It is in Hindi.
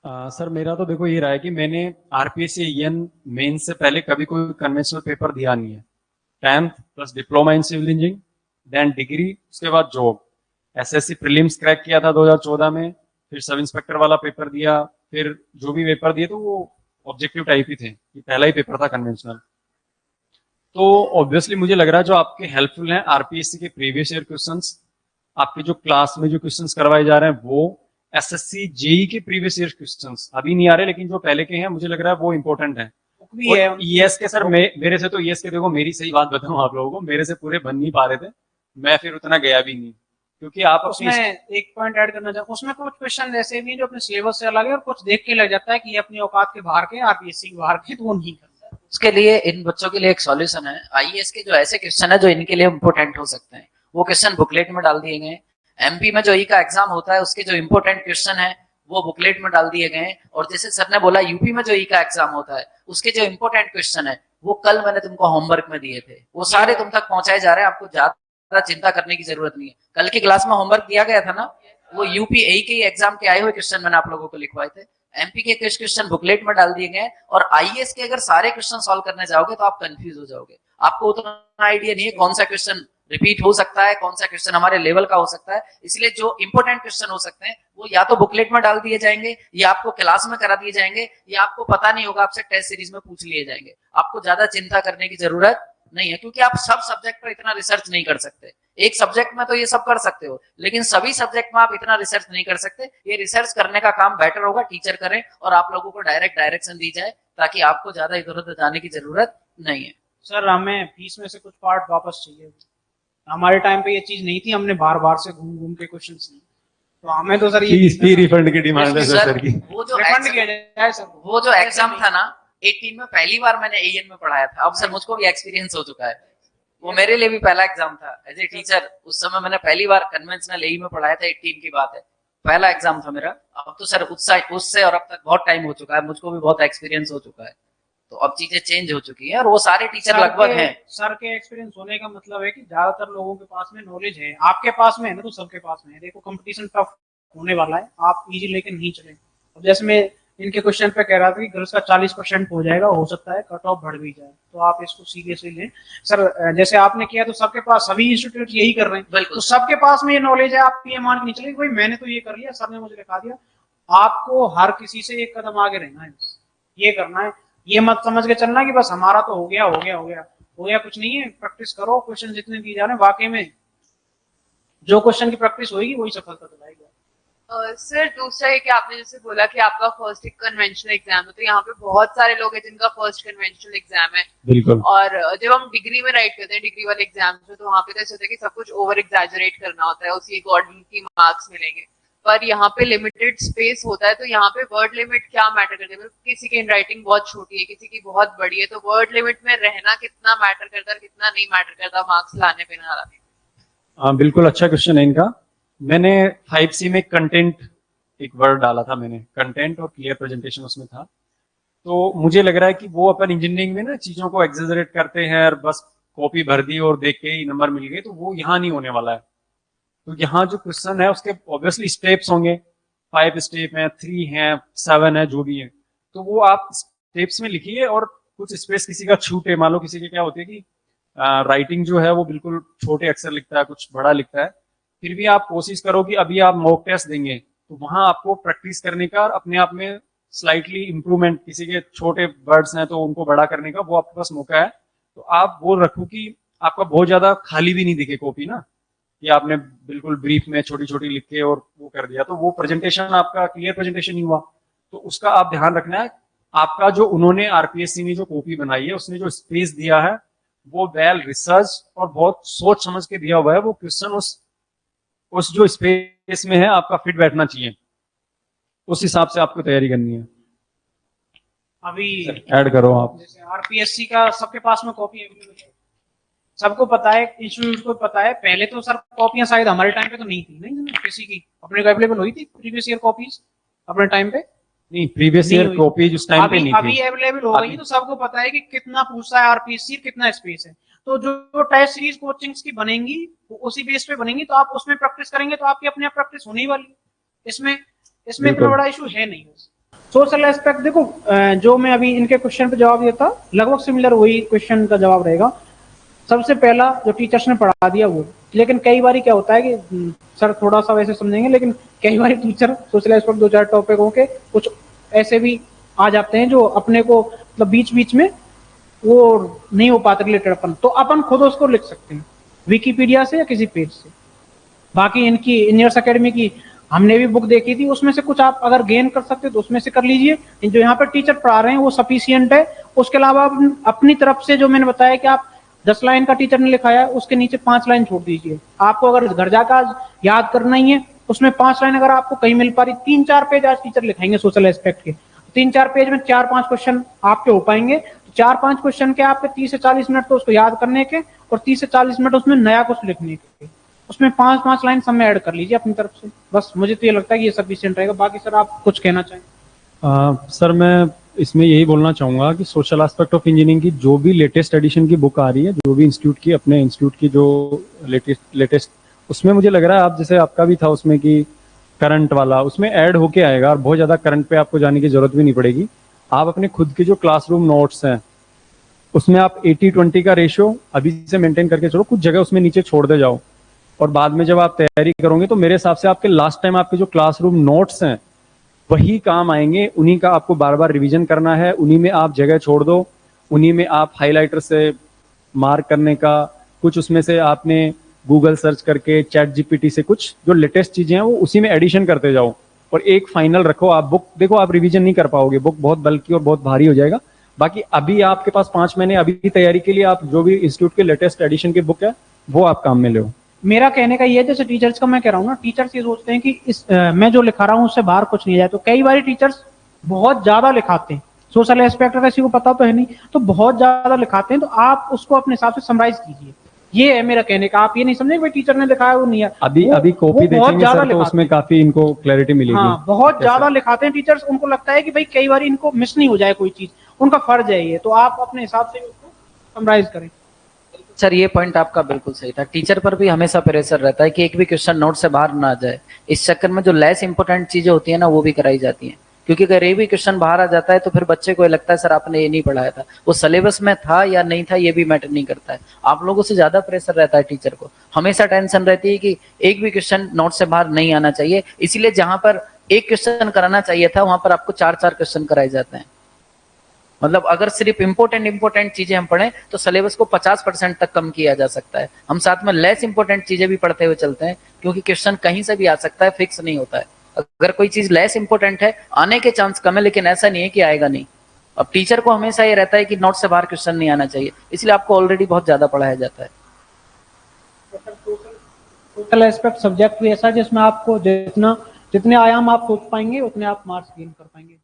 सर मेरा तो देखो ये रहा है कि मैंने आरपीएससी ईएन मेंस से पहले कभी कोई कन्वेंशनल पेपर दिया नहीं है। 10th plus diploma in civil engineering, then degree, उसके बाद जॉब। एसएससी प्रीलिम्स क्रैक किया था 2014 में, फिर सब इंस्पेक्टर वाला पेपर दिया, फिर जो भी पेपर दिए तो वो ऑब्जेक्टिव टाइप ही थे, ये पहला ही पेपर था कन्वेंशनल। तो ऑब्वियसली मुझे लग रहा है जो आपके हेल्पफुल हैं आरपीएससी के प्रीवियस ईयर क्वेश्चंस, आपके जो क्लास में जो क्वेश्चंस करवाए जा रहे हैं वो, एसएससी जेई के प्रीवियस ईयर क्वेश्चंस अभी नहीं आ रहे लेकिन जो पहले के हैं मुझे लग रहा है वो इंपॉर्टेंट है। भी और है ईएस के सर मेरे से तो ईएस के, देखो मेरी सही बात बताऊं आप लोगों को, मेरे से पूरे बन नहीं पा रहे थे, मैं फिर उतना गया भी नहीं क्योंकि आप अपनी। उसमें एक पॉइंट ऐड करना चाहूँ। उसमें कुछ क्वेश्चन ऐसे भी हैं जो अपने सिलेबस से अलग है और कुछ देख के लग जाता है कि ये अपनी औकात के बाहर के, आरपीएससी के बाहर के, तो वो नहीं करता। उसके लिए इन बच्चों के लिए एक सॉल्यूशन है। आईएएस के जो ऐसे क्वेश्चन है जो इनके लिए इंपोर्टेंट हो सकते हैं, वो क्वेश्चन बुकलेट में डाल दिए गए। एमपी में जो ई का एग्जाम होता है उसके जो इंपोर्टेंट क्वेश्चन है वो बुकलेट में डाल दिए गए। और जैसे सर ने बोला यूपी में जो ई का एग्जाम होता है उसके जो इंपोर्टेंट क्वेश्चन है वो कल मैंने तुमको होमवर्क में दिए थे, वो सारे तुम तक पहुंचाए जा रहे हैं। आपको ज्यादा चिंता करने की जरूरत नहीं है। कल की क्लास में होमवर्क दिया गया था ना, वो यूपी ए के एग्जाम के आए हुए क्वेश्चन मैंने आप लोगों को लिखवाए थे। एमपी के कुछ क्वेश्चन बुकलेट में डाल दिए गए। और आईएएस के अगर सारे क्वेश्चन सॉल्व करने जाओगे तो आप कंफ्यूज हो जाओगे। आपको उतना आइडिया नहीं है कौन सा क्वेश्चन रिपीट हो सकता है, कौन सा क्वेश्चन हमारे लेवल का हो सकता है। इसलिए जो इंपोर्टेंट क्वेश्चन हो सकते हैं वो या तो बुकलेट में डाल दिए जाएंगे, या आपको क्लास में करा दिए जाएंगे, या आपको पता नहीं होगा आपसे टेस्ट सीरीज में पूछ लिए जाएंगे। आपको ज्यादा चिंता करने की जरूरत नहीं है, क्योंकि आप सब सब्जेक्ट पर इतना रिसर्च नहीं कर सकते। एक सब्जेक्ट में तो ये सब कर सकते हो, लेकिन सभी सब्जेक्ट में आप इतना रिसर्च नहीं कर सकते। ये रिसर्च करने का काम बेटर होगा टीचर करें और आप लोगों को डायरेक्ट डायरेक्शन दी जाए, ताकि आपको ज्यादा इधर उधर जाने की जरूरत नहीं है। सर हमें फीस में से कुछ पार्ट वापस चाहिए। हमारे टाइम पे ये चीज नहीं थी, हमने बार बार से घूम घूम के क्वेश्चन किए, तो हमें तो सर ये फी रिफंड की डिमांड है सर की। वो जो रिफंड किया जाए सर। वो जो एग्जाम था ना 18 में, पहली बार मैंने एएन में पढ़ाया था। अब सर मुझको भी एक्सपीरियंस हो चुका है। वो मेरे लिए भी पहला एग्जाम था एज ए टीचर। उस समय मैंने पहली बार कन्वेंशनल एई में पढ़ाया था, 18 की बात है, पहला एग्जाम था मेरा। अब तो सर उससे और अब तक बहुत टाइम हो चुका है, मुझको भी बहुत एक्सपीरियंस हो चुका है। तो अब चीजें चेंज हो चुकी है और वो सारे टीचर लगभग हैं। सर के एक्सपीरियंस होने का मतलब है कि ज्यादातर लोगों के पास में नॉलेज है। आपके पास में है ना, तो सबके पास में है। देखो कंपटीशन टफ होने वाला है, आप इजी लेके नहीं चले। अब जैसे मैं इनके क्वेश्चन पे कह रहा था कि गर्ल्स का 40% हो जाएगा, हो सकता है कट ऑफ बढ़ भी जाए, तो आप इसको सीरियसली लें। सर जैसे आपने किया तो सबके पास, सभी इंस्टीट्यूट यही कर रहे हैं, तो सबके पास में ये नॉलेज है। आप ये मान के नहीं चले भाई मैंने तो ये कर लिया, सर ने मुझे लिखा दिया। आपको हर किसी से एक कदम आगे रहना है, ये करना है। ये मत समझ के चलना कि बस हमारा तो हो गया हो गया हो गया हो गया, कुछ नहीं है। प्रैक्टिस करो, क्वेश्चन जितने दिए जा रहे हैं वाकई में जो क्वेश्चन की प्रैक्टिस होगी वही सफलता दिलाएगा। सर दूसरा है कि आपने जैसे बोला कि आपका फर्स्ट एक कन्वेंशनल एग्जाम है, तो यहाँ पे बहुत सारे लोग हैं जिनका फर्स्ट कन्वेंशनल एग्जाम है। बिल्कुल। और जब हम डिग्री में राइट करते हैं, डिग्री वाले एग्जाम में, तो वहाँ पे तो ऐसा होता है कि सब कुछ ओवर एग्जैजरेट करना होता है, उसी अकॉर्डिंग की मार्क्स मिलेंगे। पर यहाँ पे लिमिटेड स्पेस होता है, तो यहाँ पे वर्ड लिमिट क्या मैटर करती है? किसी की हैंडराइटिंग बहुत छोटी है, किसी की बहुत बड़ी है, तो वर्ड लिमिट में रहना कितना मैटर करता है, कितना नहीं मैटर करता मार्क्स लाने पे ना लाने। हाँ बिल्कुल, अच्छा क्वेश्चन है इनका। मैंने 5C में कंटेंट एक वर्ड डाला था, मैंने कंटेंट और क्लियर प्रेजेंटेशन उसमें था। तो मुझे लग रहा है कि वो अपन इंजीनियरिंग में ना चीजों को एक्सेजरेट करते हैं और बस कॉपी भर दी और देख के ही नंबर मिल गए, तो वो यहाँ नहीं होने वाला है। तो यहाँ जो क्वेश्चन है उसके ऑब्वियसली स्टेप्स होंगे, 5 स्टेप हैं, 3 हैं, 7 है, जो भी है। तो वो आप स्टेप्स में लिखिए और कुछ स्पेस किसी का छूटे, मान लो किसी के क्या होते है कि राइटिंग जो है वो बिल्कुल छोटे अक्षर लिखता है, कुछ बड़ा लिखता है, फिर भी आप कोशिश करो कि अभी आप मॉक टेस्ट देंगे तो वहां आपको प्रैक्टिस करने का और अपने आप में स्लाइटली इंप्रूवमेंट, किसी के छोटे वर्ड्स हैं तो उनको बड़ा करने का वो आपके पास मौका है। तो आप वो रखो कि आपका बहुत ज्यादा खाली भी नहीं दिखे कॉपी ना, कि आपने बिल्कुल ब्रीफ में छोटी छोटी लिख के और वो कर दिया, तो वो प्रेजेंटेशन आपका क्लियर प्रेजेंटेशन नहीं हुआ। तो उसका आप ध्यान रखना है। आपका जो उन्होंने आरपीएससी ने जो कॉपी बनाई है उसने जो स्पेस दिया है वो वेल रिसर्च और बहुत सोच समझ के दिया हुआ है। वो क्वेश्चन उस जो स्पेस में है आपका फिट बैठना चाहिए, उस हिसाब से आपको तैयारी करनी है। अभी ऐड करो आप। जैसे आरपीएससी का सबके पास में कॉपी अवेलेबल है, सबको पता है, इंस्टीट्यूट को पता है। पहले तो सर कॉपियां शायद हमारे टाइम पे तो नहीं थी, नहीं किसी की अपने को अवेलेबल हुई थी प्रीवियस ईयर कॉपीज अपने टाइम पे? नहीं, प्रीवियस ईयर कॉपीज उस टाइम पे नहीं थी। अभी अवेलेबल हो गई, तो सबको पता है कि कितना पूछता है आरपीएससी, कितना स्पेस है। तो जो टेस्ट सीरीज कोचिंग्स की बनेंगी वो उसी बेस पे बनेंगी, तो आप उसमें प्रैक्टिस करेंगे तो आपकी अपने आप प्रैक्टिस होने ही वाली है। इसमें इतना बड़ा इशू है नहीं। सोशल एस्पेक्ट देखो, जो मैं अभी इनके क्वेश्चन पे जवाब दिया था लगभग सिमिलर वही क्वेश्चन का जवाब रहेगा। सबसे पहला जो टीचर्स ने पढ़ा दिया वो, लेकिन कई बार क्या होता है कि सर थोड़ा सा वैसे समझेंगे, लेकिन कई बार टीचर सोशल एस्पेक्ट 2-4 टॉपिकों के कुछ ऐसे भी आ जाते हैं जो अपने को मतलब बीच बीच में वो नहीं हो पाते रिलेटेड अपन, तो अपन खुद उसको लिख सकते हैं विकिपीडिया से या किसी पेज से। बाकी इनकी इंजीनियर्स एकेडमी की हमने भी बुक देखी थी, उसमें से कुछ आप अगर गेन कर सकते तो उसमें से कर लीजिए। जो यहाँ पर टीचर पढ़ा रहे हैं वो सफिशियंट है। उसके अलावा अपनी तरफ से जो मैंने बताया कि आप 10 लाइन का टीचर ने लिखाया है उसके नीचे 5 लाइन छोड़ दीजिए। आपको अगर घर जाकर याद करना ही है उसमें 5 लाइन अगर आपको कहीं मिल पा रही, 3-4 पेज आज टीचर लिखाएंगे सोशल एस्पेक्ट के, 3-4 पेज में 4-5 क्वेश्चन आपके हो पाएंगे। 4-5 क्वेश्चन के आपके 30 से 40 मिनट तो उसको याद करने के और 30 से 40 मिनट उसमें नया कुछ लिखने के, उसमें 5-5 लाइन सब में ऐड कर लीजिए अपनी तरफ से। बस मुझे तो ये लगता है कि ये सफिशिएंट रहेगा। बाकी सर आप कुछ कहना चाहें? सर मैं इसमें यही बोलना चाहूँगा कि सोशल एस्पेक्ट ऑफ इंजीनियरिंग की जो भी लेटेस्ट एडिशन की बुक आ रही है, जो भी इंस्टीट्यूट की अपने इंस्टीट्यूट की जो लेटेस्ट उसमें मुझे लग रहा है आप जैसे आपका भी था उसमें कि करंट वाला उसमें ऐड होके आएगा और बहुत ज़्यादा करंट पे आपको जाने की जरूरत भी नहीं पड़ेगी। आप अपने खुद के जो क्लासरूम नोट्स हैं उसमें आप 80-20 का रेशियो अभी से मेंटेन करके चलो, कुछ जगह उसमें नीचे छोड़ दे जाओ और बाद में जब आप तैयारी करोगे तो मेरे हिसाब से आपके लास्ट टाइम आपके जो क्लासरूम नोट्स हैं वही काम आएंगे। उन्हीं का आपको बार बार रिवीजन करना है, उन्हीं में आप जगह छोड़ दो, उन्हीं में आप हाइलाइटर से मार्क करने का, कुछ उसमें से आपने गूगल सर्च करके चैट जीपीटी से कुछ जो लेटेस्ट चीजें हैं वो उसी में एडिशन करते जाओ और एक फाइनल रखो। आप बुक देखो, आप रिवीजन नहीं कर पाओगे, बुक बहुत बल्कि और बहुत भारी हो जाएगा। बाकी अभी आपके पास 5 महीने अभी की तैयारी के लिए आप जो भी इंस्टीट्यूट के लेटेस्ट एडिशन की बुक है वो आप काम में लो। मेरा कहने का ये है, जैसे टीचर्स का मैं कह रहा हूँ ना, टीचर्स ये सोचते हैं कि मैं जो लिखा रहा हूँ उससे बाहर कुछ नहीं जाए, तो कई बार टीचर्स बहुत ज्यादा लिखाते हैं। सोशल एस्पेक्ट का किसी को पता तो है नहीं, तो बहुत ज्यादा लिखाते हैं, तो आप उसको अपने हिसाब से समराइज कीजिए। ये है मेरा कहने का। आप ये नहीं समझे भाई टीचर ने लिखाया वो नहीं है। अभी कॉपी देखेंगे सर तो उसमें काफी इनको क्लैरिटी मिलेगी। हाँ, बहुत ज्यादा लिखाते हैं टीचर्स। उनको लगता है कि भाई कई बार इनको मिस नहीं हो जाए कोई चीज, उनका फर्ज है ये, तो आप अपने हिसाब से उसको समराइज करें। सर ये पॉइंट आपका बिल्कुल सही था। टीचर पर भी हमेशा प्रेशर रहता है कि एक भी क्वेश्चन नोट से बाहर ना जाए। इस चक्कर में जो लेस इंपॉर्टेंट चीजें होती है ना वो भी कराई जाती हैं, क्योंकि अगर ये भी क्वेश्चन बाहर आ जाता है तो फिर बच्चे को लगता है सर आपने ये नहीं पढ़ाया था, वो सिलेबस में था या नहीं था ये भी मैटर नहीं करता है। आप लोगों से ज्यादा प्रेशर रहता है टीचर को, हमेशा टेंशन रहती है कि एक भी क्वेश्चन नोट से बाहर नहीं आना चाहिए। इसीलिए जहां पर एक क्वेश्चन कराना चाहिए था वहां पर आपको 4-4 क्वेश्चन कराए जाते हैं। मतलब अगर सिर्फ इंपॉर्टेंट चीजें हम पढ़ें तो सिलेबस को 50% तक कम किया जा सकता है। हम साथ में लेस इंपॉर्टेंट चीजें भी पढ़ते हुए चलते हैं, क्योंकि क्वेश्चन कहीं से भी आ सकता है, फिक्स नहीं होता है। अगर कोई चीज लेस इंपॉर्टेंट है आने के चांस कम है, लेकिन ऐसा नहीं है कि आएगा नहीं। अब टीचर को हमेशा ये रहता है कि नोट से बाहर क्वेश्चन नहीं आना चाहिए, इसलिए आपको ऑलरेडी बहुत ज्यादा पढ़ाया जाता है। सोशल एस्पेक्ट सब्जेक्ट भी ऐसा है जिसमें आपको जितने आयाम आप सोच पाएंगे उतने आप मार्क्स गेन कर पाएंगे।